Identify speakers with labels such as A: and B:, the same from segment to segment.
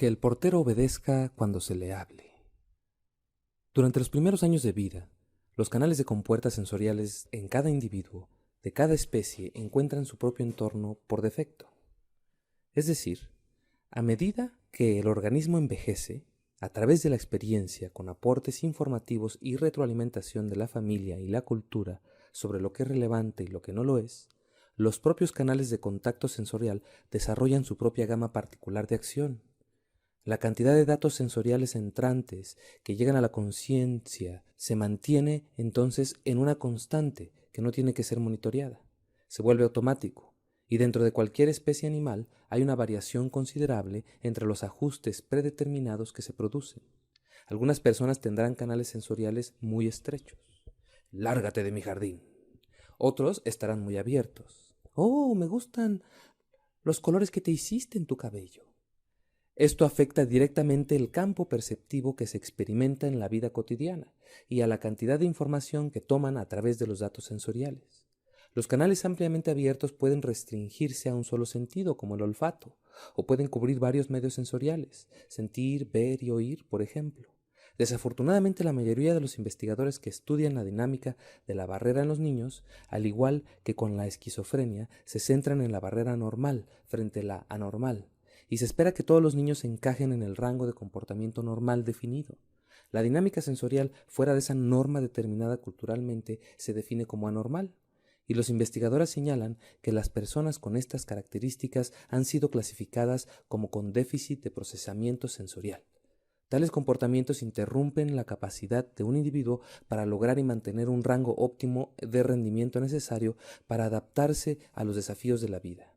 A: Que el portero obedezca cuando se le hable. Durante los primeros años de vida, los canales de compuertas sensoriales en cada individuo, de cada especie, encuentran su propio entorno por defecto. Es decir, a medida que el organismo envejece, a través de la experiencia, con aportes informativos y retroalimentación de la familia y la cultura sobre lo que es relevante y lo que no lo es, los propios canales de contacto sensorial desarrollan su propia gama particular de acción. La cantidad de datos sensoriales entrantes que llegan a la conciencia se mantiene entonces en una constante que no tiene que ser monitoreada. Se vuelve automático, y dentro de cualquier especie animal hay una variación considerable entre los ajustes predeterminados que se producen. Algunas personas tendrán canales sensoriales muy estrechos. Lárgate de mi jardín. Otros estarán muy abiertos. Oh, me gustan los colores que te hiciste en tu cabello. Esto afecta directamente el campo perceptivo que se experimenta en la vida cotidiana y a la cantidad de información que toman a través de los datos sensoriales. Los canales ampliamente abiertos pueden restringirse a un solo sentido, como el olfato, o pueden cubrir varios medios sensoriales, sentir, ver y oír, por ejemplo. Desafortunadamente, la mayoría de los investigadores que estudian la dinámica de la barrera en los niños, al igual que con la esquizofrenia, se centran en la barrera normal frente a la anormal, y se espera que todos los niños encajen en el rango de comportamiento normal definido. La dinámica sensorial fuera de esa norma determinada culturalmente se define como anormal, y los investigadores señalan que las personas con estas características han sido clasificadas como con déficit de procesamiento sensorial. Tales comportamientos interrumpen la capacidad de un individuo para lograr y mantener un rango óptimo de rendimiento necesario para adaptarse a los desafíos de la vida.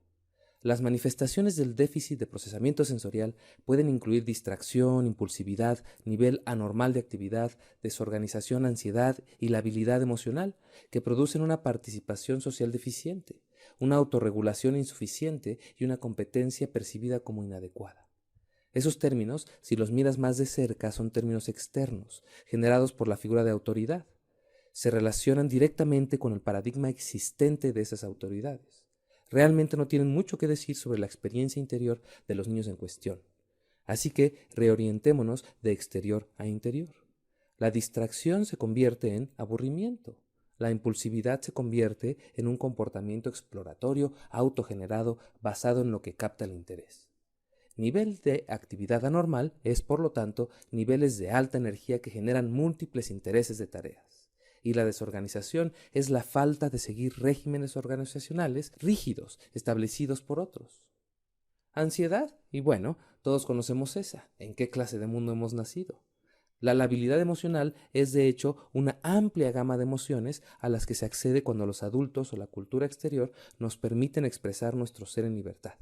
A: Las manifestaciones del déficit de procesamiento sensorial pueden incluir distracción, impulsividad, nivel anormal de actividad, desorganización, ansiedad y la habilidad emocional, que producen una participación social deficiente, una autorregulación insuficiente y una competencia percibida como inadecuada. Esos términos, si los miras más de cerca, son términos externos, generados por la figura de autoridad. Se relacionan directamente con el paradigma existente de esas autoridades. Realmente no tienen mucho que decir sobre la experiencia interior de los niños en cuestión. Así que reorientémonos de exterior a interior. La distracción se convierte en aburrimiento. La impulsividad se convierte en un comportamiento exploratorio autogenerado basado en lo que capta el interés. Nivel de actividad anormal es, por lo tanto, niveles de alta energía que generan múltiples intereses de tareas. Y la desorganización es la falta de seguir regímenes organizacionales rígidos establecidos por otros. Ansiedad, y bueno, todos conocemos esa. ¿En qué clase de mundo hemos nacido? La labilidad emocional es de hecho una amplia gama de emociones a las que se accede cuando los adultos o la cultura exterior nos permiten expresar nuestro ser en libertad.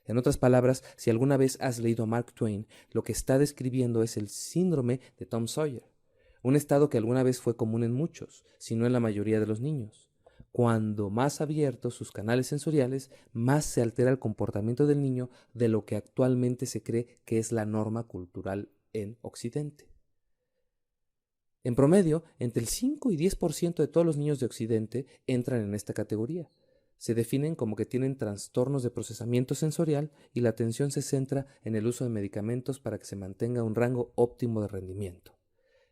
A: En otras palabras, si alguna vez has leído a Mark Twain, lo que está describiendo es el síndrome de Tom Sawyer, un estado que alguna vez fue común en muchos, si no en la mayoría de los niños. Cuando más abiertos sus canales sensoriales, más se altera el comportamiento del niño de lo que actualmente se cree que es la norma cultural en Occidente. En promedio, entre el 5 y 10% de todos los niños de Occidente entran en esta categoría. Se definen como que tienen trastornos de procesamiento sensorial y la atención se centra en el uso de medicamentos para que se mantenga un rango óptimo de rendimiento.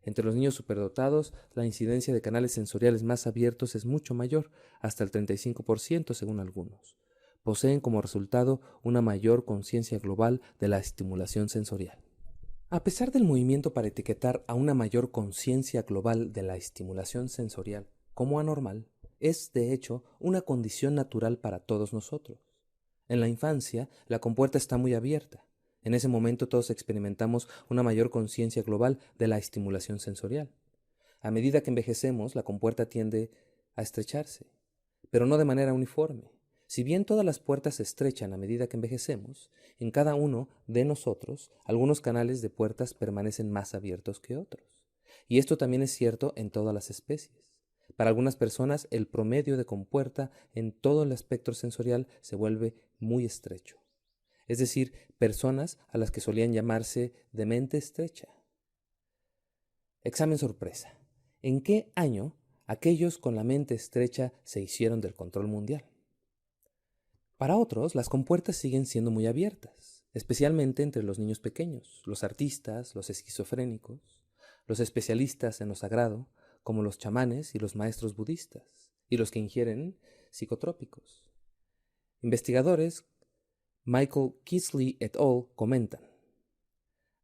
A: Entre los niños superdotados, la incidencia de canales sensoriales más abiertos es mucho mayor, hasta el 35% según algunos. Poseen como resultado una mayor conciencia global de la estimulación sensorial. A pesar del movimiento para etiquetar a una mayor conciencia global de la estimulación sensorial como anormal, es de hecho una condición natural para todos nosotros. En la infancia, la compuerta está muy abierta. En ese momento todos experimentamos una mayor conciencia global de la estimulación sensorial. A medida que envejecemos, la compuerta tiende a estrecharse, pero no de manera uniforme. Si bien todas las puertas se estrechan a medida que envejecemos, en cada uno de nosotros algunos canales de puertas permanecen más abiertos que otros. Y esto también es cierto en todas las especies. Para algunas personas, el promedio de compuerta en todo el espectro sensorial se vuelve muy estrecho. Es decir, personas a las que solían llamarse de mente estrecha. Examen sorpresa. ¿En qué año aquellos con la mente estrecha se hicieron del control mundial? Para otros, las compuertas siguen siendo muy abiertas. especialmente entre los niños pequeños, los artistas, los esquizofrénicos, los especialistas en lo sagrado, como los chamanes y los maestros budistas, y los que ingieren psicotrópicos. Investigadores Michael Kisley et al. Comentan: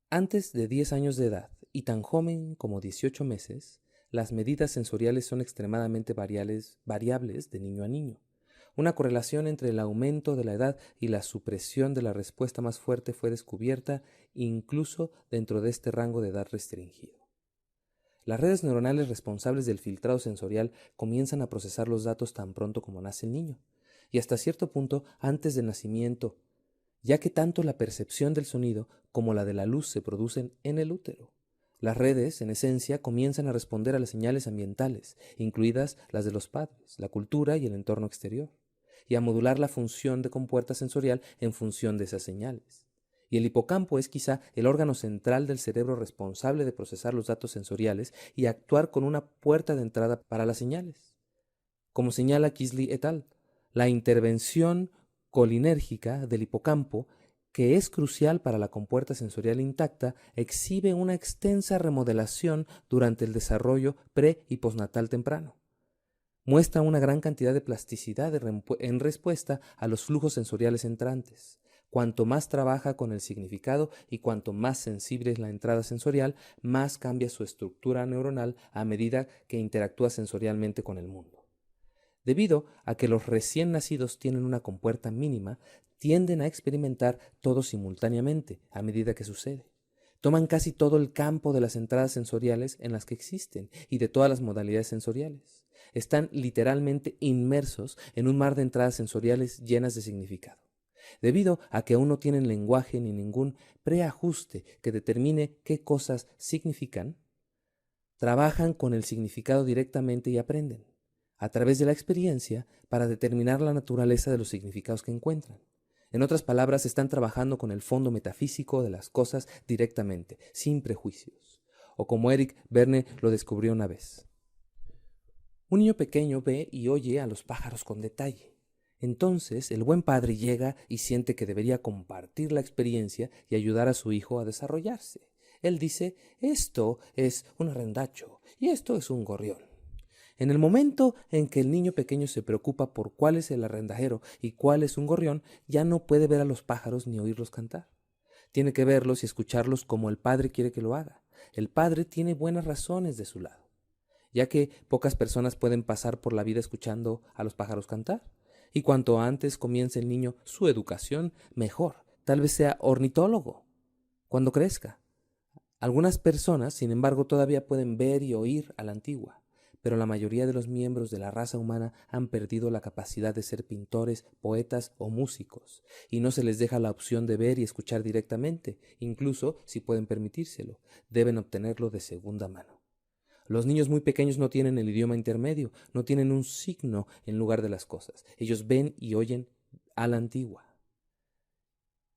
A: antes de 10 años de edad y tan joven como 18 meses, las medidas sensoriales son extremadamente variables de niño a niño. Una correlación entre el aumento de la edad y la supresión de la respuesta más fuerte fue descubierta incluso dentro de este rango de edad restringido. Las redes neuronales responsables del filtrado sensorial comienzan a procesar los datos tan pronto como nace el niño, y hasta cierto punto antes del nacimiento, ya que tanto la percepción del sonido como la de la luz se producen en el útero. Las redes, en esencia, comienzan a responder a las señales ambientales, incluidas las de los padres, la cultura y el entorno exterior, y a modular la función de compuerta sensorial en función de esas señales. Y el hipocampo es quizá el órgano central del cerebro responsable de procesar los datos sensoriales y actuar con una puerta de entrada para las señales. Como señala Kisley et al., la intervención colinérgica del hipocampo, que es crucial para la compuerta sensorial intacta, exhibe una extensa remodelación durante el desarrollo pre- y postnatal temprano. Muestra una gran cantidad de plasticidad en respuesta a los flujos sensoriales entrantes. Cuanto más trabaja con el significado y cuanto más sensible es la entrada sensorial, más cambia su estructura neuronal a medida que interactúa sensorialmente con el mundo. Debido a que los recién nacidos tienen una compuerta mínima, tienden a experimentar todo simultáneamente a medida que sucede. Toman casi todo el campo de las entradas sensoriales en las que existen y de todas las modalidades sensoriales. Están literalmente inmersos en un mar de entradas sensoriales llenas de significado. Debido a que aún no tienen lenguaje ni ningún preajuste que determine qué cosas significan, trabajan con el significado directamente y aprenden, a través de la experiencia, para determinar la naturaleza de los significados que encuentran. En otras palabras, están trabajando con el fondo metafísico de las cosas directamente, sin prejuicios. O como Eric Berne lo descubrió una vez: un niño pequeño ve y oye a los pájaros con detalle. Entonces el buen padre llega y siente que debería compartir la experiencia y ayudar a su hijo a desarrollarse. Él dice: esto es un arrendacho y esto es un gorrión. En el momento en que el niño pequeño se preocupa por cuál es el arrendajero y cuál es un gorrión, ya no puede ver a los pájaros ni oírlos cantar. Tiene que verlos y escucharlos como el padre quiere que lo haga. El padre tiene buenas razones de su lado, ya que pocas personas pueden pasar por la vida escuchando a los pájaros cantar. Y cuanto antes comience el niño su educación, mejor. Tal vez sea ornitólogo cuando crezca. Algunas personas, sin embargo, todavía pueden ver y oír a la antigua, pero la mayoría de los miembros de la raza humana han perdido la capacidad de ser pintores, poetas o músicos, y no se les deja la opción de ver y escuchar directamente. Incluso si pueden permitírselo, deben obtenerlo de segunda mano. Los niños muy pequeños no tienen el idioma intermedio, no tienen un signo en lugar de las cosas. Ellos ven y oyen a la antigua.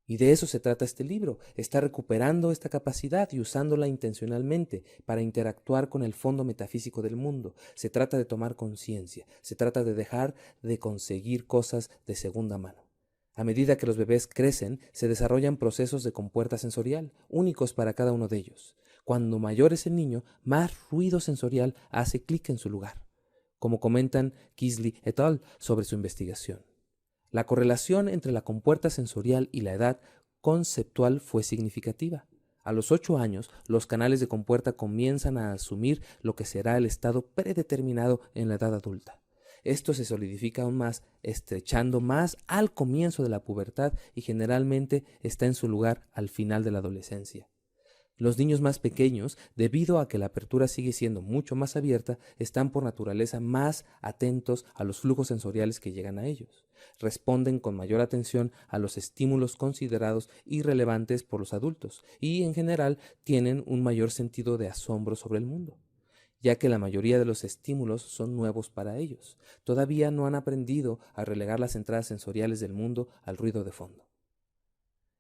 A: Y de eso se trata este libro. Está recuperando esta capacidad y usándola intencionalmente para interactuar con el fondo metafísico del mundo. Se trata de tomar conciencia, se trata de dejar de conseguir cosas de segunda mano. A medida que los bebés crecen, se desarrollan procesos de compuerta sensorial, únicos para cada uno de ellos. Cuando mayor es el niño, más ruido sensorial hace clic en su lugar, como comentan Kisley et al. Sobre su investigación. La correlación entre la compuerta sensorial y la edad conceptual fue significativa. A los 8 años, los canales de compuerta comienzan a asumir lo que será el estado predeterminado en la edad adulta. Esto se solidifica aún más, estrechando más al comienzo de la pubertad y generalmente está en su lugar al final de la adolescencia. Los niños más pequeños, debido a que la apertura sigue siendo mucho más abierta, están por naturaleza más atentos a los flujos sensoriales que llegan a ellos. Responden con mayor atención a los estímulos considerados irrelevantes por los adultos y, en general, tienen un mayor sentido de asombro sobre el mundo, ya que la mayoría de los estímulos son nuevos para ellos. Todavía no han aprendido a relegar las entradas sensoriales del mundo al ruido de fondo.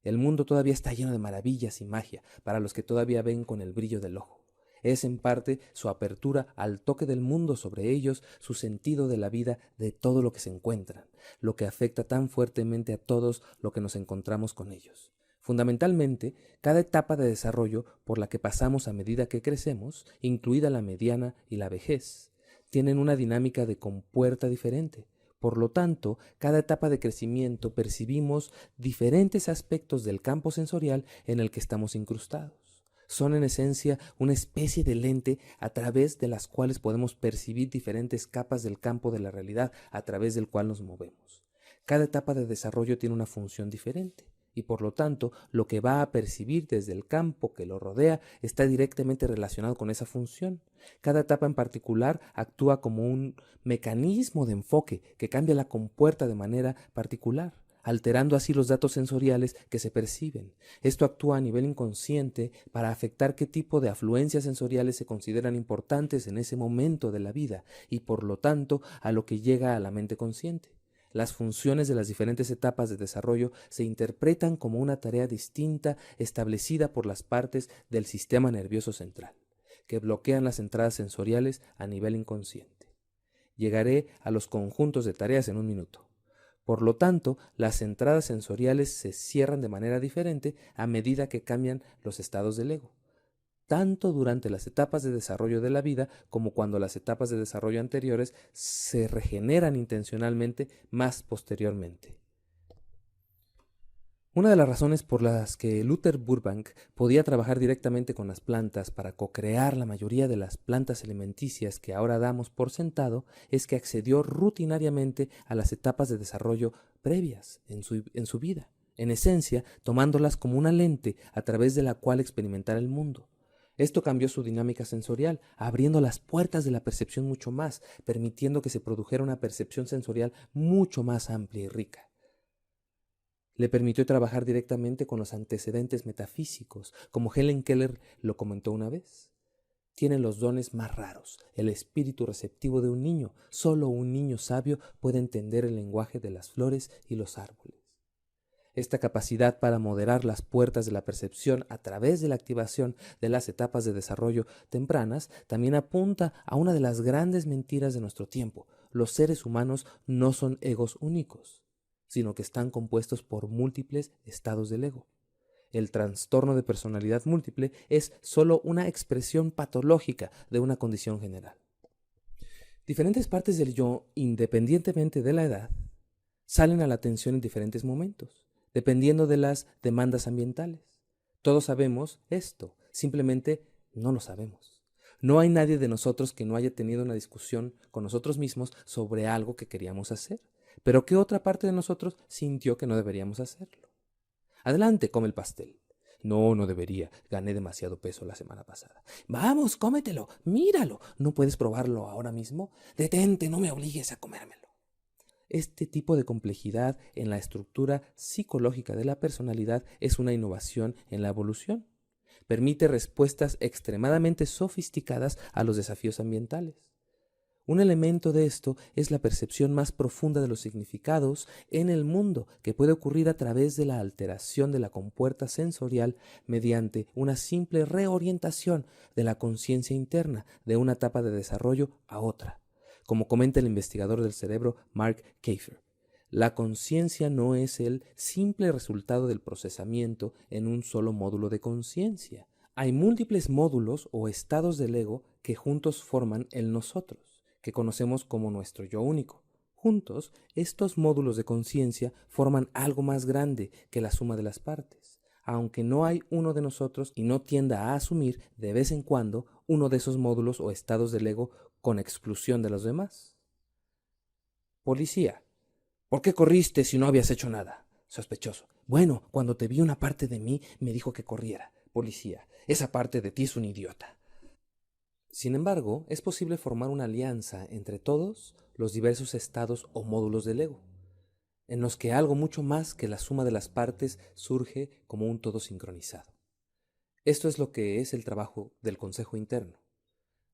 A: El mundo todavía está lleno de maravillas y magia para los que todavía ven con el brillo del ojo. Es en parte su apertura al toque del mundo sobre ellos, su sentido de la vida, de todo lo que se encuentran, lo que afecta tan fuertemente a todos lo que nos encontramos con ellos. Fundamentalmente, cada etapa de desarrollo por la que pasamos a medida que crecemos, incluida la mediana y la vejez, tienen una dinámica de compuerta diferente. Por lo tanto, cada etapa de crecimiento percibimos diferentes aspectos del campo sensorial en el que estamos incrustados. Son en esencia una especie de lente a través de las cuales podemos percibir diferentes capas del campo de la realidad a través del cual nos movemos. Cada etapa de desarrollo tiene una función diferente y por lo tanto lo que va a percibir desde el campo que lo rodea está directamente relacionado con esa función. Cada etapa en particular actúa como un mecanismo de enfoque que cambia la compuerta de manera particular, alterando así los datos sensoriales que se perciben. Esto actúa a nivel inconsciente para afectar qué tipo de afluencias sensoriales se consideran importantes en ese momento de la vida y por lo tanto a lo que llega a la mente consciente. Las funciones de las diferentes etapas de desarrollo se interpretan como una tarea distinta establecida por las partes del sistema nervioso central, que bloquean las entradas sensoriales a nivel inconsciente. Llegaré a los conjuntos de tareas en un minuto. Por lo tanto, las entradas sensoriales se cierran de manera diferente a medida que cambian los estados del ego, tanto durante las etapas de desarrollo de la vida como cuando las etapas de desarrollo anteriores se regeneran intencionalmente más posteriormente. Una de las razones por las que Luther Burbank podía trabajar directamente con las plantas para co-crear la mayoría de las plantas alimenticias que ahora damos por sentado es que accedió rutinariamente a las etapas de desarrollo previas en su vida, en esencia tomándolas como una lente a través de la cual experimentar el mundo. Esto cambió su dinámica sensorial, abriendo las puertas de la percepción mucho más, permitiendo que se produjera una percepción sensorial mucho más amplia y rica. Le permitió trabajar directamente con los antecedentes metafísicos, como Helen Keller lo comentó una vez. Tiene los dones más raros, el espíritu receptivo de un niño. Solo un niño sabio puede entender el lenguaje de las flores y los árboles. Esta capacidad para moderar las puertas de la percepción a través de la activación de las etapas de desarrollo tempranas también apunta a una de las grandes mentiras de nuestro tiempo. Los seres humanos no son egos únicos, sino que están compuestos por múltiples estados del ego. El trastorno de personalidad múltiple es solo una expresión patológica de una condición general. Diferentes partes del yo, independientemente de la edad, salen a la atención en diferentes momentos, dependiendo de las demandas ambientales. Todos sabemos esto, simplemente no lo sabemos. No hay nadie de nosotros que no haya tenido una discusión con nosotros mismos sobre algo que queríamos hacer, pero que otra parte de nosotros sintió que no deberíamos hacerlo. Adelante, come el pastel. No, no debería. Gané demasiado peso la semana pasada. Vamos, cómetelo. Míralo. ¿No puedes probarlo ahora mismo? Detente, no me obligues a comérmelo. Este tipo de complejidad en la estructura psicológica de la personalidad es una innovación en la evolución. Permite respuestas extremadamente sofisticadas a los desafíos ambientales. Un elemento de esto es la percepción más profunda de los significados en el mundo, que puede ocurrir a través de la alteración de la compuerta sensorial mediante una simple reorientación de la conciencia interna de una etapa de desarrollo a otra. Como comenta el investigador del cerebro Mark Kiefer, la conciencia no es el simple resultado del procesamiento en un solo módulo de conciencia. Hay múltiples módulos o estados del ego que juntos forman el nosotros, que conocemos como nuestro yo único. Juntos, estos módulos de conciencia forman algo más grande que la suma de las partes, aunque no hay uno de nosotros y no tienda a asumir de vez en cuando uno de esos módulos o estados del ego con exclusión de los demás. Policía. ¿Por qué corriste si no habías hecho nada? Sospechoso. Bueno, cuando te vi una parte de mí me dijo que corriera. Policía. Esa parte de ti es un idiota. Sin embargo, es posible formar una alianza entre todos los diversos estados o módulos del ego, en los que algo mucho más que la suma de las partes surge como un todo sincronizado. Esto es lo que es el trabajo del consejo interno.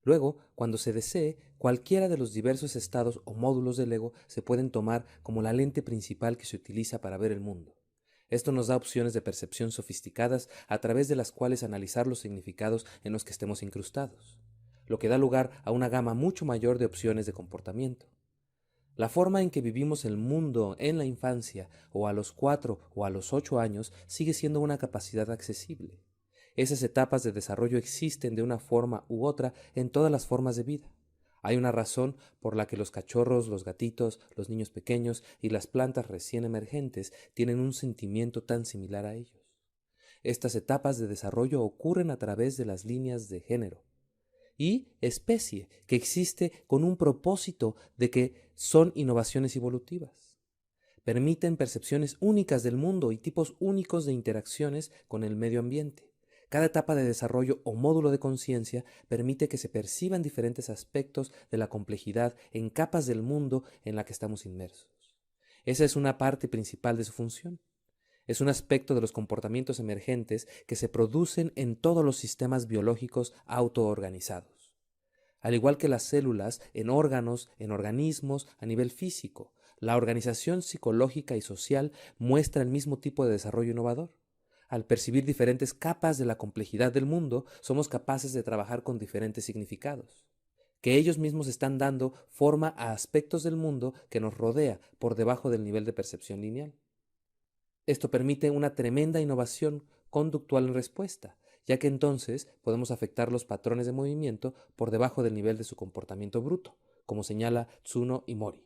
A: Luego, cuando se desee, cualquiera de los diversos estados o módulos del ego se pueden tomar como la lente principal que se utiliza para ver el mundo. Esto nos da opciones de percepción sofisticadas a través de las cuales analizar los significados en los que estemos incrustados, lo que da lugar a una gama mucho mayor de opciones de comportamiento. La forma en que vivimos el mundo en la infancia o a los 4 o a los 8 años sigue siendo una capacidad accesible. Esas etapas de desarrollo existen de una forma u otra en todas las formas de vida. Hay una razón por la que los cachorros, los gatitos, los niños pequeños y las plantas recién emergentes tienen un sentimiento tan similar a ellos. Estas etapas de desarrollo ocurren a través de las líneas de género y especie que existe con un propósito de que son innovaciones evolutivas. Permiten percepciones únicas del mundo y tipos únicos de interacciones con el medio ambiente. Cada etapa de desarrollo o módulo de conciencia permite que se perciban diferentes aspectos de la complejidad en capas del mundo en la que estamos inmersos. Esa es una parte principal de su función. Es un aspecto de los comportamientos emergentes que se producen en todos los sistemas biológicos autoorganizados. Al igual que las células, en órganos, en organismos, a nivel físico, la organización psicológica y social muestra el mismo tipo de desarrollo innovador. Al percibir diferentes capas de la complejidad del mundo, somos capaces de trabajar con diferentes significados, que ellos mismos están dando forma a aspectos del mundo que nos rodea por debajo del nivel de percepción lineal. Esto permite una tremenda innovación conductual en respuesta, ya que entonces podemos afectar los patrones de movimiento por debajo del nivel de su comportamiento bruto, como señala Tsuno y Mori.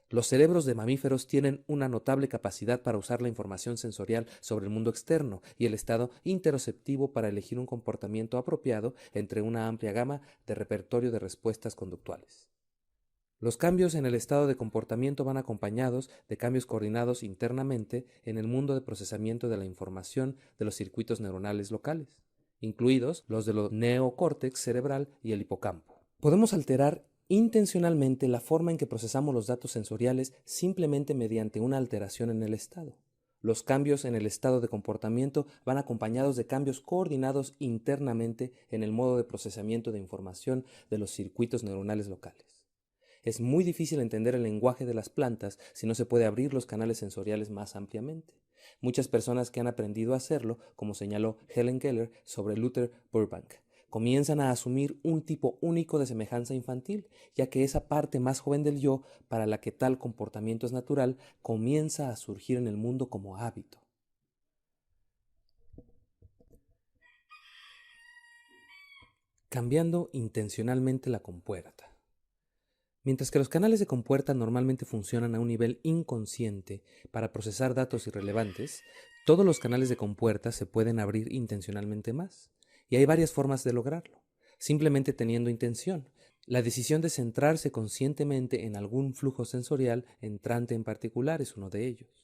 A: Los cerebros de mamíferos tienen una notable capacidad para usar la información sensorial sobre el mundo externo y el estado interoceptivo para elegir un comportamiento apropiado entre una amplia gama de repertorio de respuestas conductuales. Los cambios en el estado de comportamiento van acompañados de cambios coordinados internamente en el mundo de procesamiento de la información de los circuitos neuronales locales, incluidos los de los neocórtex cerebral y el hipocampo. Podemos alterar intencionalmente la forma en que procesamos los datos sensoriales simplemente mediante una alteración en el estado. Los cambios en el estado de comportamiento van acompañados de cambios coordinados internamente en el modo de procesamiento de información de los circuitos neuronales locales. Es muy difícil entender el lenguaje de las plantas si no se puede abrir los canales sensoriales más ampliamente. Muchas personas que han aprendido a hacerlo, como señaló Helen Keller sobre Luther Burbank, comienzan a asumir un tipo único de semejanza infantil, ya que esa parte más joven del yo, para la que tal comportamiento es natural, comienza a surgir en el mundo como hábito. Cambiando intencionalmente la compuerta. Mientras que los canales de compuerta normalmente funcionan a un nivel inconsciente para procesar datos irrelevantes, todos los canales de compuerta se pueden abrir intencionalmente más. Y hay varias formas de lograrlo. Simplemente teniendo intención. La decisión de centrarse conscientemente en algún flujo sensorial entrante en particular es uno de ellos.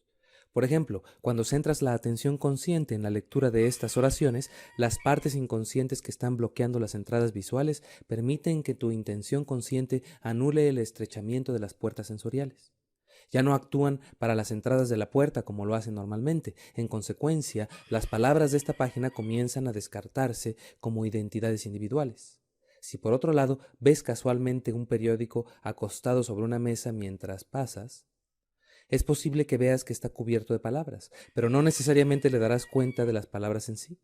A: Por ejemplo, cuando centras la atención consciente en la lectura de estas oraciones, las partes inconscientes que están bloqueando las entradas visuales permiten que tu intención consciente anule el estrechamiento de las puertas sensoriales. Ya no actúan para las entradas de la puerta como lo hacen normalmente. En consecuencia, las palabras de esta página comienzan a descartarse como identidades individuales. Si por otro lado ves casualmente un periódico acostado sobre una mesa mientras pasas, es posible que veas que está cubierto de palabras, pero no necesariamente le darás cuenta de las palabras en sí.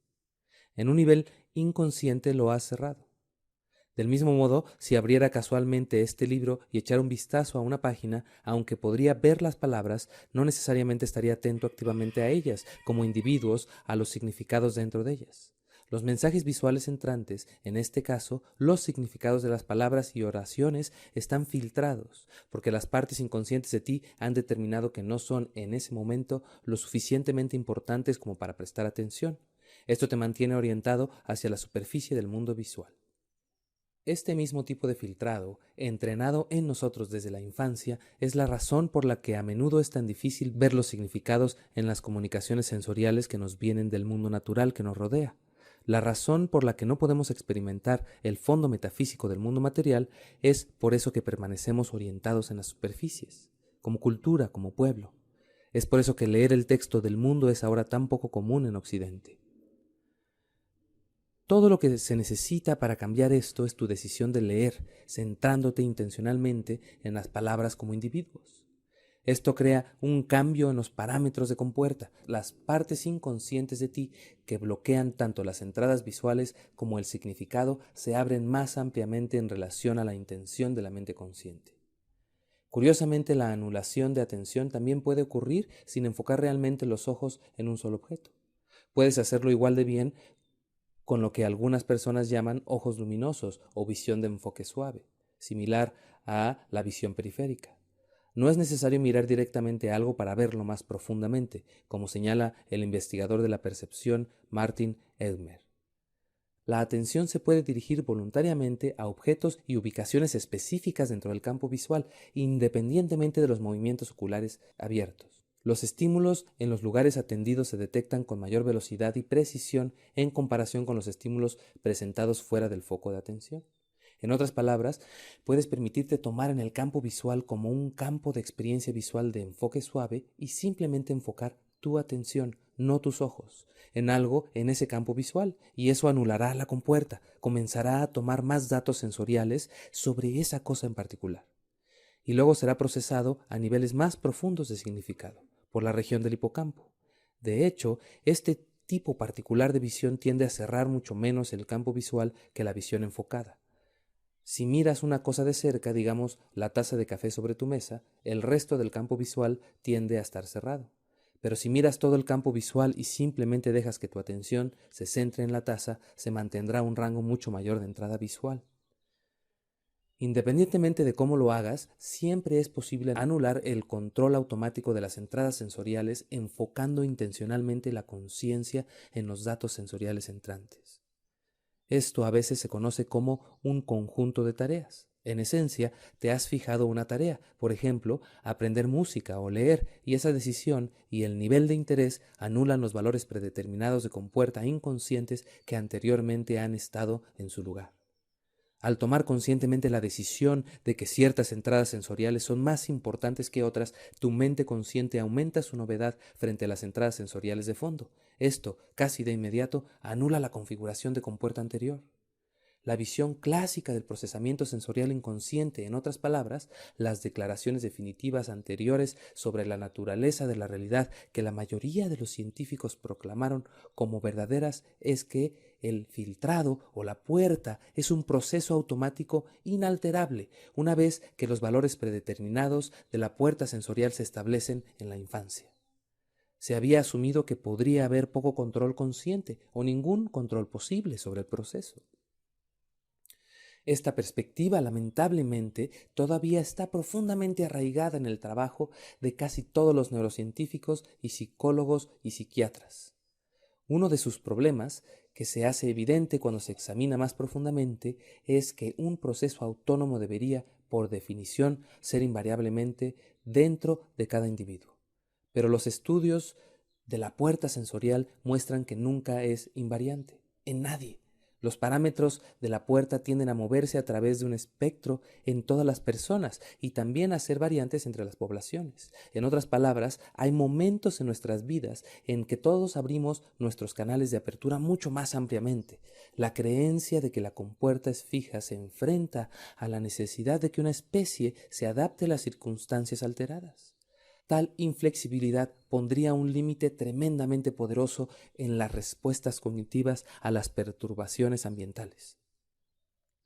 A: En un nivel inconsciente lo has cerrado. Del mismo modo, si abriera casualmente este libro y echara un vistazo a una página, aunque podría ver las palabras, no necesariamente estaría atento activamente a ellas, como individuos, a los significados dentro de ellas. Los mensajes visuales entrantes, en este caso, los significados de las palabras y oraciones, están filtrados, porque las partes inconscientes de ti han determinado que no son, en ese momento, lo suficientemente importantes como para prestar atención. Esto te mantiene orientado hacia la superficie del mundo visual. Este mismo tipo de filtrado, entrenado en nosotros desde la infancia, es la razón por la que a menudo es tan difícil ver los significados en las comunicaciones sensoriales que nos vienen del mundo natural que nos rodea. La razón por la que no podemos experimentar el fondo metafísico del mundo material es por eso que permanecemos orientados en las superficies, como cultura, como pueblo. Es por eso que leer el texto del mundo es ahora tan poco común en Occidente. Todo lo que se necesita para cambiar esto es tu decisión de leer, centrándote intencionalmente en las palabras como individuos. Esto crea un cambio en los parámetros de compuerta, las partes inconscientes de ti que bloquean tanto las entradas visuales como el significado se abren más ampliamente en relación a la intención de la mente consciente. Curiosamente, la anulación de atención también puede ocurrir sin enfocar realmente los ojos en un solo objeto. Puedes hacerlo igual de bien con lo que algunas personas llaman ojos luminosos o visión de enfoque suave, similar a la visión periférica. No es necesario mirar directamente algo para verlo más profundamente, como señala el investigador de la percepción Martin Elmer. La atención se puede dirigir voluntariamente a objetos y ubicaciones específicas dentro del campo visual, independientemente de los movimientos oculares abiertos. Los estímulos en los lugares atendidos se detectan con mayor velocidad y precisión en comparación con los estímulos presentados fuera del foco de atención. En otras palabras, puedes permitirte tomar en el campo visual como un campo de experiencia visual de enfoque suave y simplemente enfocar tu atención, no tus ojos, en algo en ese campo visual, y eso anulará la compuerta, comenzará a tomar más datos sensoriales sobre esa cosa en particular, y luego será procesado a niveles más profundos de significado, por la región del hipocampo. De hecho, este tipo particular de visión tiende a cerrar mucho menos el campo visual que la visión enfocada. Si miras una cosa de cerca, digamos la taza de café sobre tu mesa, el resto del campo visual tiende a estar cerrado. Pero si miras todo el campo visual y simplemente dejas que tu atención se centre en la taza, se mantendrá un rango mucho mayor de entrada visual. Independientemente de cómo lo hagas, siempre es posible anular el control automático de las entradas sensoriales enfocando intencionalmente la conciencia en los datos sensoriales entrantes. Esto a veces se conoce como un conjunto de tareas. En esencia, te has fijado una tarea, por ejemplo, aprender música o leer, y esa decisión y el nivel de interés anulan los valores predeterminados de compuerta inconscientes que anteriormente han estado en su lugar. Al tomar conscientemente la decisión de que ciertas entradas sensoriales son más importantes que otras, tu mente consciente aumenta su novedad frente a las entradas sensoriales de fondo. Esto, casi de inmediato, anula la configuración de compuerta anterior. La visión clásica del procesamiento sensorial inconsciente, en otras palabras, las declaraciones definitivas anteriores sobre la naturaleza de la realidad que la mayoría de los científicos proclamaron como verdaderas, es que el filtrado o la puerta es un proceso automático inalterable una vez que los valores predeterminados de la puerta sensorial se establecen en la infancia. Se había asumido que podría haber poco control consciente o ningún control posible sobre el proceso. Esta perspectiva, lamentablemente, todavía está profundamente arraigada en el trabajo de casi todos los neurocientíficos y psicólogos y psiquiatras. Uno de sus problemas, que se hace evidente cuando se examina más profundamente, es que un proceso autónomo debería, por definición, ser invariablemente dentro de cada individuo. Pero los estudios de la puerta sensorial muestran que nunca es invariante, en nadie. Los parámetros de la puerta tienden a moverse a través de un espectro en todas las personas y también a ser variantes entre las poblaciones. En otras palabras, hay momentos en nuestras vidas en que todos abrimos nuestros canales de apertura mucho más ampliamente. La creencia de que la compuerta es fija se enfrenta a la necesidad de que una especie se adapte a las circunstancias alteradas. Tal inflexibilidad pondría un límite tremendamente poderoso en las respuestas cognitivas a las perturbaciones ambientales.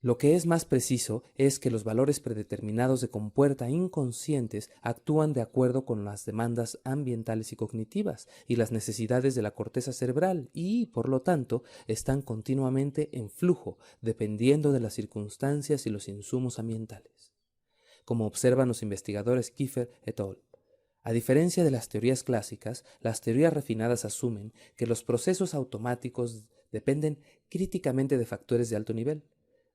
A: Lo que es más preciso es que los valores predeterminados de compuerta inconscientes actúan de acuerdo con las demandas ambientales y cognitivas y las necesidades de la corteza cerebral y, por lo tanto, están continuamente en flujo, dependiendo de las circunstancias y los insumos ambientales. Como observan los investigadores Kiefer et al. A diferencia de las teorías clásicas, las teorías refinadas asumen que los procesos automáticos dependen críticamente de factores de alto nivel,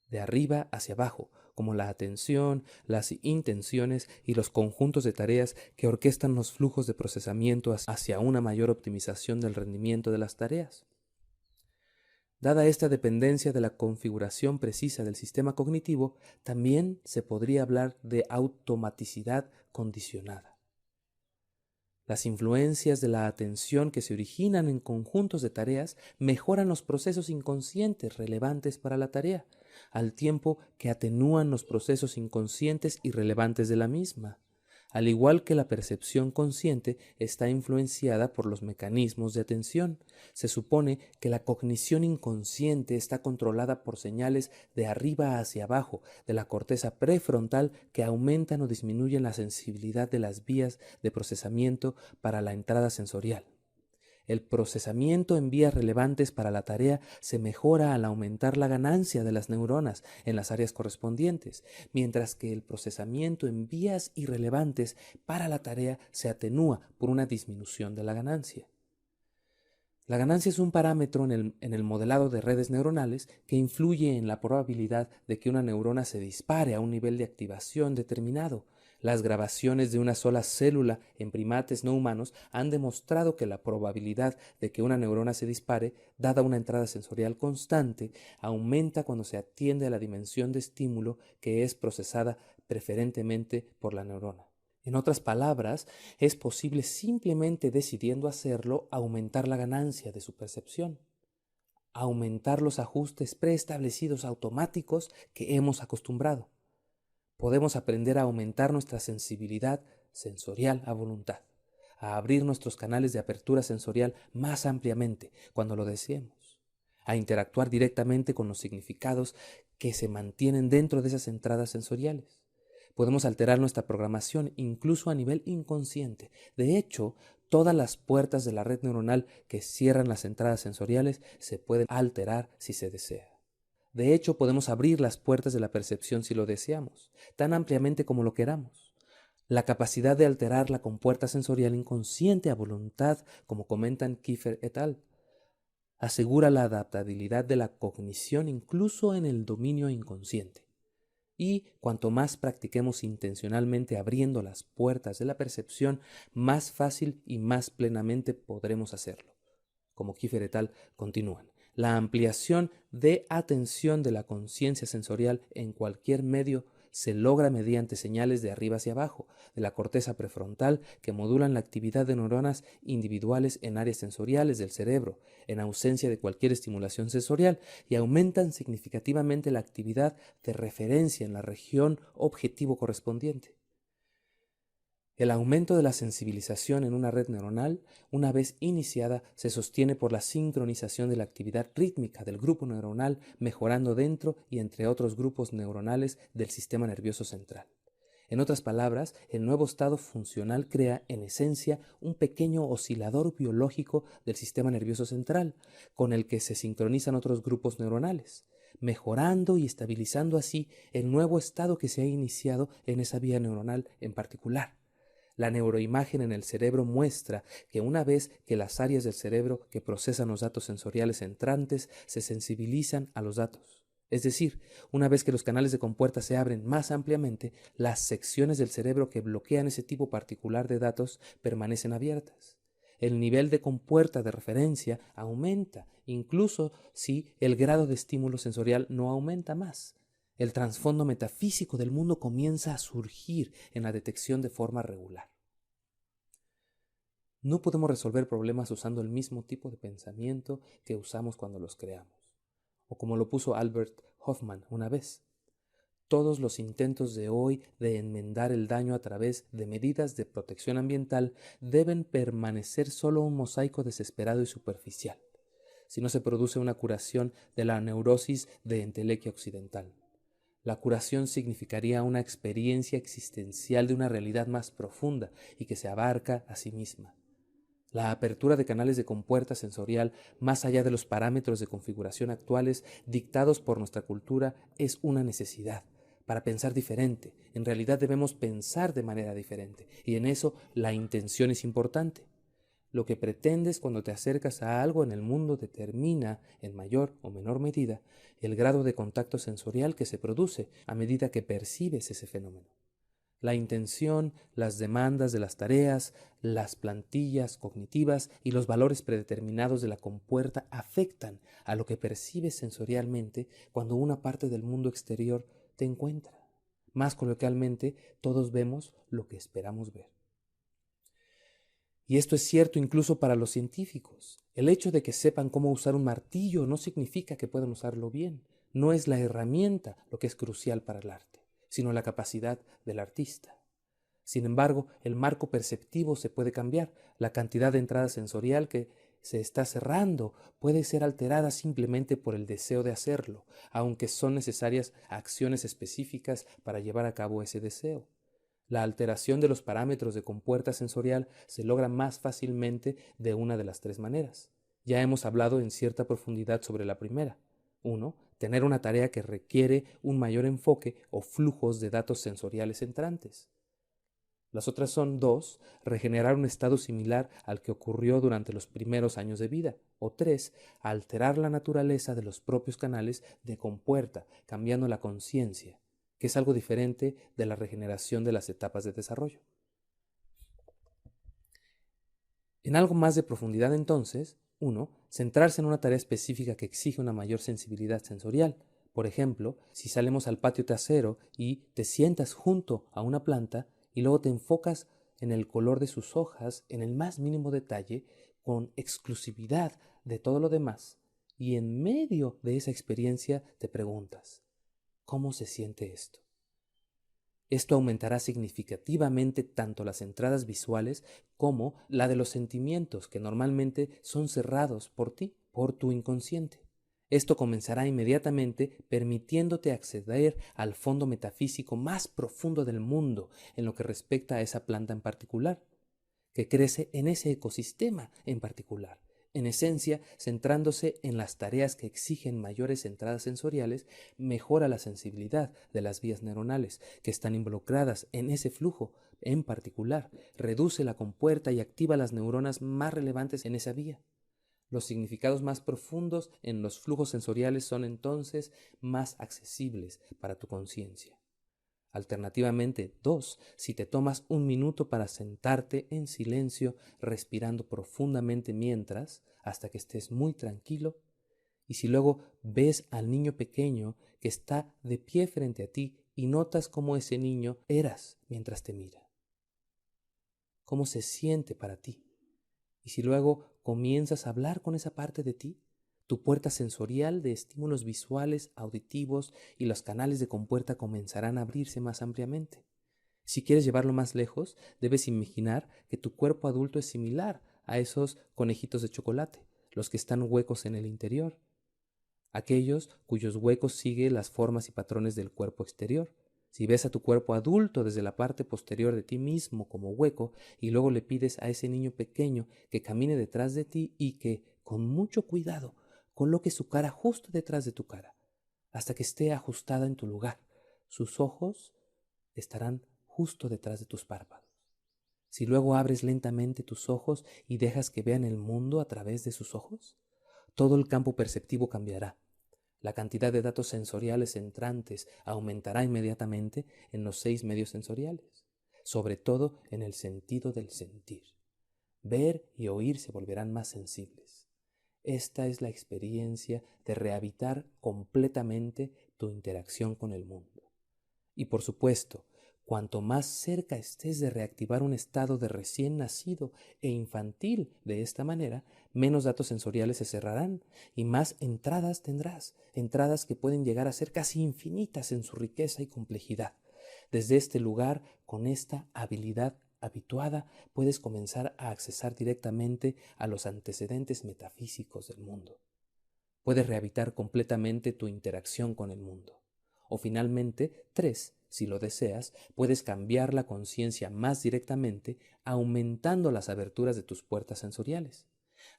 A: de arriba hacia abajo, como la atención, las intenciones y los conjuntos de tareas que orquestan los flujos de procesamiento hacia una mayor optimización del rendimiento de las tareas. Dada esta dependencia de la configuración precisa del sistema cognitivo, también se podría hablar de automaticidad condicionada. Las influencias de la atención que se originan en conjuntos de tareas mejoran los procesos inconscientes relevantes para la tarea, al tiempo que atenúan los procesos inconscientes irrelevantes de la misma. Al igual que la percepción consciente está influenciada por los mecanismos de atención, se supone que la cognición inconsciente está controlada por señales de arriba hacia abajo de la corteza prefrontal que aumentan o disminuyen la sensibilidad de las vías de procesamiento para la entrada sensorial. El procesamiento en vías relevantes para la tarea se mejora al aumentar la ganancia de las neuronas en las áreas correspondientes, mientras que el procesamiento en vías irrelevantes para la tarea se atenúa por una disminución de la ganancia. La ganancia es un parámetro en el modelado de redes neuronales que influye en la probabilidad de que una neurona se dispare a un nivel de activación determinado. Las grabaciones de una sola célula en primates no humanos han demostrado que la probabilidad de que una neurona se dispare, dada una entrada sensorial constante, aumenta cuando se atiende a la dimensión de estímulo que es procesada preferentemente por la neurona. En otras palabras, es posible simplemente decidiendo hacerlo aumentar la ganancia de su percepción, aumentar los ajustes preestablecidos automáticos que hemos acostumbrado. Podemos aprender a aumentar nuestra sensibilidad sensorial a voluntad, a abrir nuestros canales de apertura sensorial más ampliamente cuando lo deseemos, a interactuar directamente con los significados que se mantienen dentro de esas entradas sensoriales. Podemos alterar nuestra programación incluso a nivel inconsciente. De hecho, todas las puertas de la red neuronal que cierran las entradas sensoriales se pueden alterar si se desea. De hecho, podemos abrir las puertas de la percepción si lo deseamos, tan ampliamente como lo queramos. La capacidad de alterar la compuerta sensorial inconsciente a voluntad, como comentan Kiefer et al., asegura la adaptabilidad de la cognición incluso en el dominio inconsciente. Y cuanto más practiquemos intencionalmente abriendo las puertas de la percepción, más fácil y más plenamente podremos hacerlo. Como Kiefer et al. Continúan. La ampliación de atención de la conciencia sensorial en cualquier medio se logra mediante señales de arriba hacia abajo, de la corteza prefrontal, que modulan la actividad de neuronas individuales en áreas sensoriales del cerebro, en ausencia de cualquier estimulación sensorial, y aumentan significativamente la actividad de referencia en la región objetivo correspondiente. El aumento de la sensibilización en una red neuronal, una vez iniciada, se sostiene por la sincronización de la actividad rítmica del grupo neuronal, mejorando dentro y entre otros grupos neuronales del sistema nervioso central. En otras palabras, el nuevo estado funcional crea, en esencia, un pequeño oscilador biológico del sistema nervioso central, con el que se sincronizan otros grupos neuronales, mejorando y estabilizando así el nuevo estado que se ha iniciado en esa vía neuronal en particular. La neuroimagen en el cerebro muestra que una vez que las áreas del cerebro que procesan los datos sensoriales entrantes se sensibilizan a los datos, es decir, una vez que los canales de compuerta se abren más ampliamente, las secciones del cerebro que bloquean ese tipo particular de datos permanecen abiertas. El nivel de compuerta de referencia aumenta, incluso si el grado de estímulo sensorial no aumenta más. El trasfondo metafísico del mundo comienza a surgir en la detección de forma regular. No podemos resolver problemas usando el mismo tipo de pensamiento que usamos cuando los creamos. O como lo puso Albert Hoffman una vez, todos los intentos de hoy de enmendar el daño a través de medidas de protección ambiental deben permanecer solo un mosaico desesperado y superficial, si no se produce una curación de la neurosis de entelequia occidental. La curación significaría una experiencia existencial de una realidad más profunda y que se abarca a sí misma. La apertura de canales de compuerta sensorial más allá de los parámetros de configuración actuales dictados por nuestra cultura es una necesidad. Para pensar diferente, en realidad debemos pensar de manera diferente, y en eso la intención es importante. Lo que pretendes cuando te acercas a algo en el mundo determina, en mayor o menor medida, el grado de contacto sensorial que se produce a medida que percibes ese fenómeno. La intención, las demandas de las tareas, las plantillas cognitivas y los valores predeterminados de la compuerta afectan a lo que percibes sensorialmente cuando una parte del mundo exterior te encuentra. Más coloquialmente, todos vemos lo que esperamos ver. Y esto es cierto incluso para los científicos. El hecho de que sepan cómo usar un martillo no significa que puedan usarlo bien. No es la herramienta lo que es crucial para el arte, sino la capacidad del artista. Sin embargo, el marco perceptivo se puede cambiar. La cantidad de entrada sensorial que se está cerrando puede ser alterada simplemente por el deseo de hacerlo, aunque son necesarias acciones específicas para llevar a cabo ese deseo. La alteración de los parámetros de compuerta sensorial se logra más fácilmente de una de las tres maneras. Ya hemos hablado en cierta profundidad sobre la primera. 1. Tener una tarea que requiere un mayor enfoque o flujos de datos sensoriales entrantes. Las otras son 2. Regenerar un estado similar al que ocurrió durante los primeros años de vida. O 3. Alterar la naturaleza de los propios canales de compuerta, cambiando la conciencia, que es algo diferente de la regeneración de las etapas de desarrollo. En algo más de profundidad entonces, 1. Centrarse en una tarea específica que exige una mayor sensibilidad sensorial. Por ejemplo, si salimos al patio trasero y te sientas junto a una planta y luego te enfocas en el color de sus hojas, en el más mínimo detalle, con exclusividad de todo lo demás, y en medio de esa experiencia te preguntas, ¿cómo se siente esto? Esto aumentará significativamente tanto las entradas visuales como la de los sentimientos que normalmente son cerrados por ti, por tu inconsciente. Esto comenzará inmediatamente permitiéndote acceder al fondo metafísico más profundo del mundo en lo que respecta a esa planta en particular, que crece en ese ecosistema en particular. En esencia, centrándose en las tareas que exigen mayores entradas sensoriales, mejora la sensibilidad de las vías neuronales que están involucradas en ese flujo en particular, reduce la compuerta y activa las neuronas más relevantes en esa vía. Los significados más profundos en los flujos sensoriales son entonces más accesibles para tu conciencia. Alternativamente, 2. Si te tomas un minuto para sentarte en silencio, respirando profundamente mientras, hasta que estés muy tranquilo, y si luego ves al niño pequeño que está de pie frente a ti y notas cómo ese niño eras mientras te mira, cómo se siente para ti, y si luego comienzas a hablar con esa parte de ti, tu puerta sensorial de estímulos visuales, auditivos y los canales de compuerta comenzarán a abrirse más ampliamente. Si quieres llevarlo más lejos, debes imaginar que tu cuerpo adulto es similar a esos conejitos de chocolate, los que están huecos en el interior, aquellos cuyos huecos siguen las formas y patrones del cuerpo exterior. Si ves a tu cuerpo adulto desde la parte posterior de ti mismo como hueco y luego le pides a ese niño pequeño que camine detrás de ti y que, con mucho cuidado, coloque su cara justo detrás de tu cara, hasta que esté ajustada en tu lugar. Sus ojos estarán justo detrás de tus párpados. Si luego abres lentamente tus ojos y dejas que vean el mundo a través de sus ojos, todo el campo perceptivo cambiará. La cantidad de datos sensoriales entrantes aumentará inmediatamente en los 6 medios sensoriales, sobre todo en el sentido del sentir. Ver y oír se volverán más sensibles. Esta es la experiencia de rehabitar completamente tu interacción con el mundo. Y por supuesto, cuanto más cerca estés de reactivar un estado de recién nacido e infantil de esta manera, menos datos sensoriales se cerrarán y más entradas tendrás, entradas que pueden llegar a ser casi infinitas en su riqueza y complejidad. Desde este lugar, con esta habilidad habituada, puedes comenzar a accesar directamente a los antecedentes metafísicos del mundo. Puedes rehabitar completamente tu interacción con el mundo. O finalmente, 3. Si lo deseas, puedes cambiar la conciencia más directamente aumentando las aberturas de tus puertas sensoriales,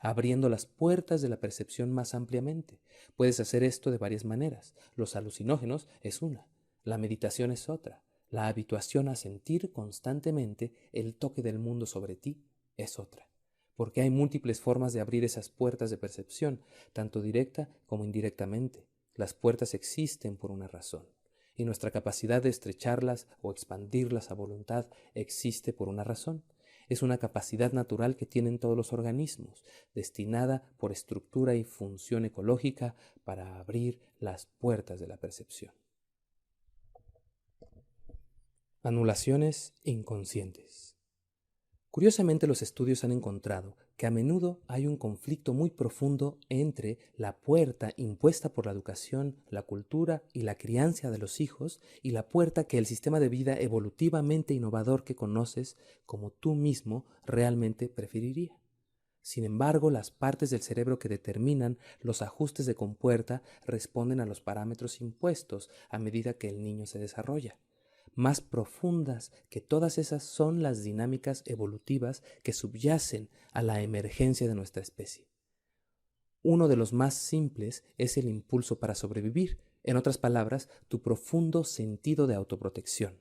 A: abriendo las puertas de la percepción más ampliamente. Puedes hacer esto de varias maneras. Los alucinógenos es una, la meditación es otra, la habituación a sentir constantemente el toque del mundo sobre ti es otra. Porque hay múltiples formas de abrir esas puertas de percepción, tanto directa como indirectamente. Las puertas existen por una razón, y nuestra capacidad de estrecharlas o expandirlas a voluntad existe por una razón. Es una capacidad natural que tienen todos los organismos, destinada por estructura y función ecológica para abrir las puertas de la percepción. Anulaciones inconscientes. Curiosamente, los estudios han encontrado que a menudo hay un conflicto muy profundo entre la puerta impuesta por la educación, la cultura y la crianza de los hijos y la puerta que el sistema de vida evolutivamente innovador que conoces como tú mismo realmente preferiría. Sin embargo, las partes del cerebro que determinan los ajustes de compuerta responden a los parámetros impuestos a medida que el niño se desarrolla. Más profundas que todas esas son las dinámicas evolutivas que subyacen a la emergencia de nuestra especie. Uno de los más simples es el impulso para sobrevivir, en otras palabras, tu profundo sentido de autoprotección.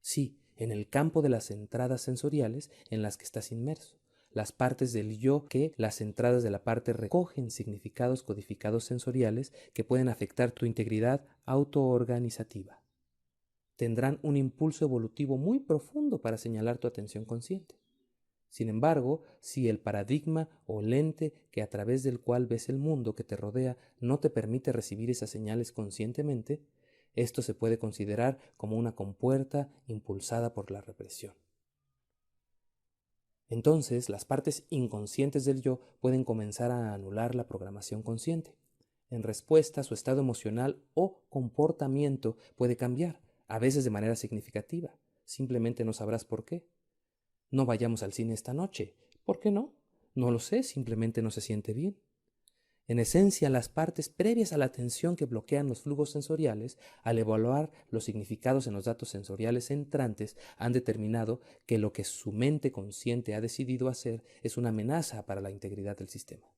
A: Sí, en el campo de las entradas sensoriales en las que estás inmerso. Las partes del yo que las entradas de la parte recogen significados codificados sensoriales que pueden afectar tu integridad autoorganizativa. Tendrán un impulso evolutivo muy profundo para señalar tu atención consciente. Sin embargo, si el paradigma o lente que a través del cual ves el mundo que te rodea no te permite recibir esas señales conscientemente, esto se puede considerar como una compuerta impulsada por la represión. Entonces, las partes inconscientes del yo pueden comenzar a anular la programación consciente. En respuesta, su estado emocional o comportamiento puede cambiar, a veces de manera significativa. Simplemente no sabrás por qué. No vayamos al cine esta noche. ¿Por qué no? No lo sé, simplemente no se siente bien. En esencia, las partes previas a la atención que bloquean los flujos sensoriales, al evaluar los significados en los datos sensoriales entrantes, han determinado que lo que su mente consciente ha decidido hacer es una amenaza para la integridad del sistema.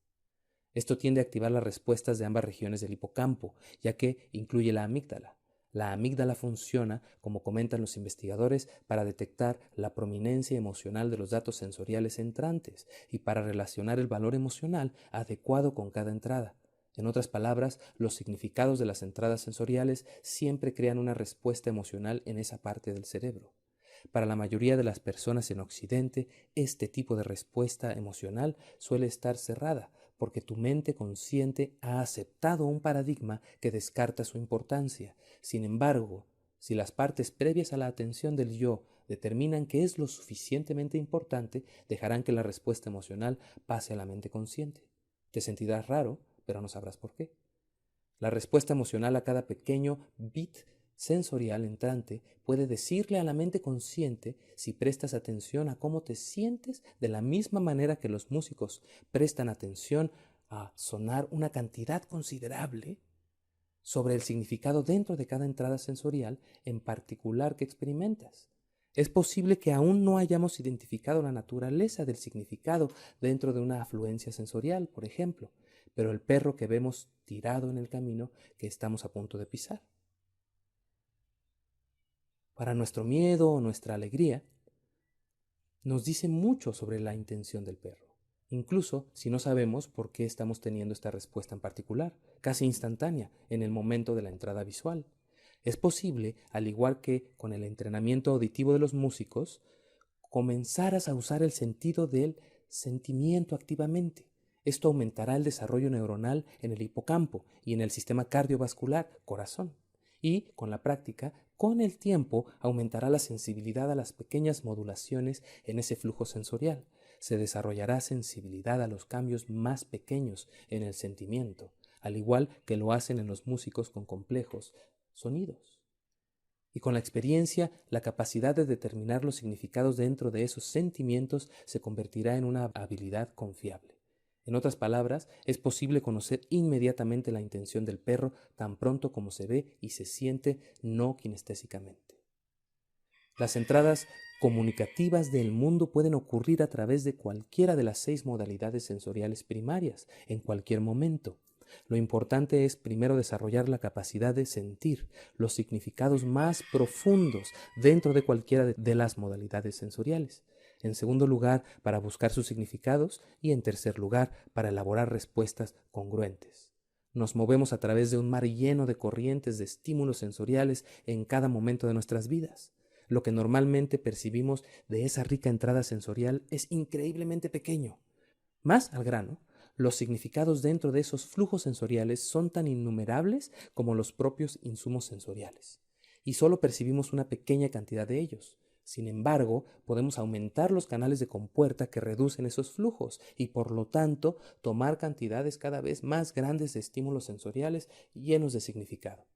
A: Esto tiende a activar las respuestas de ambas regiones del hipocampo, ya que incluye la amígdala. La amígdala funciona, como comentan los investigadores, para detectar la prominencia emocional de los datos sensoriales entrantes y para relacionar el valor emocional adecuado con cada entrada. En otras palabras, los significados de las entradas sensoriales siempre crean una respuesta emocional en esa parte del cerebro. Para la mayoría de las personas en Occidente, este tipo de respuesta emocional suele estar cerrada, porque tu mente consciente ha aceptado un paradigma que descarta su importancia. Sin embargo, si las partes previas a la atención del yo determinan que es lo suficientemente importante, dejarán que la respuesta emocional pase a la mente consciente. Te sentirás raro, pero no sabrás por qué. La respuesta emocional a cada pequeño bit sensorial entrante puede decirle a la mente consciente, si prestas atención a cómo te sientes, de la misma manera que los músicos prestan atención a sonar una cantidad considerable sobre el significado dentro de cada entrada sensorial en particular que experimentas. Es posible que aún no hayamos identificado la naturaleza del significado dentro de una afluencia sensorial, por ejemplo, pero el perro que vemos tirado en el camino que estamos a punto de pisar. Para nuestro miedo o nuestra alegría, nos dice mucho sobre la intención del perro, incluso si no sabemos por qué estamos teniendo esta respuesta en particular, casi instantánea en el momento de la entrada visual. Es posible, al igual que con el entrenamiento auditivo de los músicos, comenzaras a usar el sentido del sentimiento activamente. Esto aumentará el desarrollo neuronal en el hipocampo y en el sistema cardiovascular, corazón. Y, con la práctica, con el tiempo, aumentará la sensibilidad a las pequeñas modulaciones en ese flujo sensorial. Se desarrollará sensibilidad a los cambios más pequeños en el sentimiento, al igual que lo hacen en los músicos con complejos sonidos. Y con la experiencia, la capacidad de determinar los significados dentro de esos sentimientos se convertirá en una habilidad confiable. En otras palabras, es posible conocer inmediatamente la intención del perro tan pronto como se ve y se siente no kinestésicamente. Las entradas comunicativas del mundo pueden ocurrir a través de cualquiera de las 6 modalidades sensoriales primarias, en cualquier momento. Lo importante es primero desarrollar la capacidad de sentir los significados más profundos dentro de cualquiera de las modalidades sensoriales. En segundo lugar, para buscar sus significados y en tercer lugar, para elaborar respuestas congruentes. Nos movemos a través de un mar lleno de corrientes de estímulos sensoriales en cada momento de nuestras vidas. Lo que normalmente percibimos de esa rica entrada sensorial es increíblemente pequeño. Más al grano, los significados dentro de esos flujos sensoriales son tan innumerables como los propios insumos sensoriales, y solo percibimos una pequeña cantidad de ellos. Sin embargo, podemos aumentar los canales de compuerta que reducen esos flujos y, por lo tanto, tomar cantidades cada vez más grandes de estímulos sensoriales llenos de significado.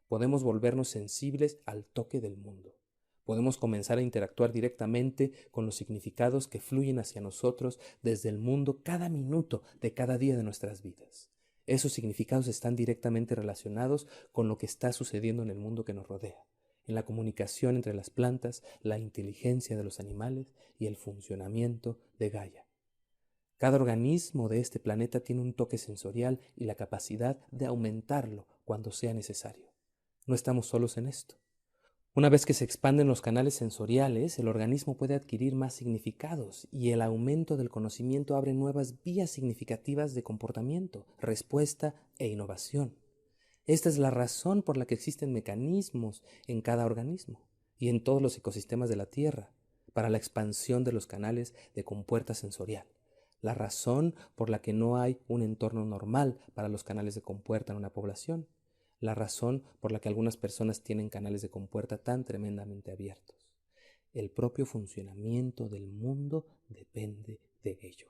A: Podemos volvernos sensibles al toque del mundo. Podemos comenzar a interactuar directamente con los significados que fluyen hacia nosotros desde el mundo cada minuto de cada día de nuestras vidas. Esos significados están directamente relacionados con lo que está sucediendo en el mundo que nos rodea, en la comunicación entre las plantas, la inteligencia de los animales y el funcionamiento de Gaia. Cada organismo de este planeta tiene un toque sensorial y la capacidad de aumentarlo cuando sea necesario. No estamos solos en esto. Una vez que se expanden los canales sensoriales, el organismo puede adquirir más significados y el aumento del conocimiento abre nuevas vías significativas de comportamiento, respuesta e innovación. Esta es la razón por la que existen mecanismos en cada organismo y en todos los ecosistemas de la Tierra para la expansión de los canales de compuerta sensorial. La razón por la que no hay un entorno normal para los canales de compuerta en una población. La razón por la que algunas personas tienen canales de compuerta tan tremendamente abiertos. El propio funcionamiento del mundo depende de ello.